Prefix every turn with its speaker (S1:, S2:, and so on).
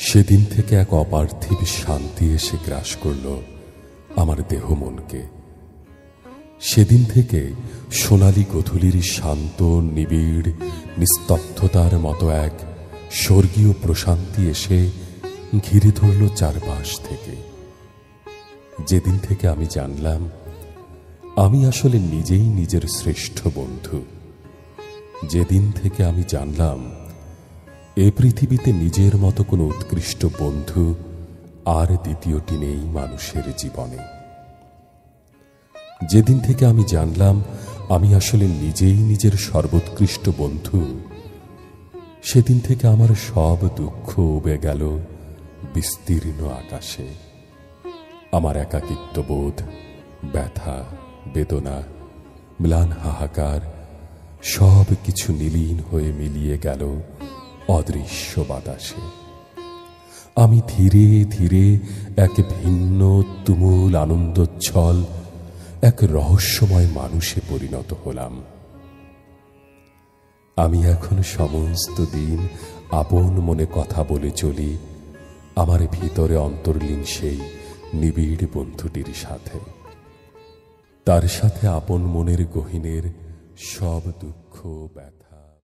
S1: সেদিন থেকে এক অপার্থিব শান্তি এসে গ্রাস করল আমার দেহ মনকে। সেদিন থেকে সোনালী গোধূলির শান্ত নিবিড় নিস্তব্ধতার মতো এক স্বর্গীয় প্রশান্তি এসে ঘিরে ধরল চারপাশ থেকে। যেদিন থেকে আমি জানলাম আমি আসলে নিজেই নিজের শ্রেষ্ঠ বন্ধু, যেদিন থেকে আমি জানলাম এ পৃথিবীতে নিজের মতো কোনো উৎকৃষ্ট বন্ধু আর দ্বিতীয়টি নেই মানুষের জীবনে, যেদিন থেকে আমি জানলাম আমি আসলে নিজেই নিজের সর্বোৎকৃষ্ট বন্ধু, সেদিন থেকে আমার সব দুঃখ উবে গেল বিস্তীর্ণ আকাশে। আমার একাকিত্ববোধ, ব্যথা, বেদনা, ম্লান হাহাকার সব কিছু নীলীন হয়ে মিলিয়ে গেল অদৃশ্য বাতাসে। আমি ধীরে ধীরে এক ভিন্ন তুমুল আনন্দোচ্ছল এক রহস্যময় মানুষে পরিণত হলাম। আমি এখন সমস্ত দিন আপন মনে কথা বলে চলি আমার ভিতরে অন্তর্লীন সেই নিবিড় বন্ধুটির সাথে। তার সাথে আপন মনের গহীনের সব দুঃখ ব্যথা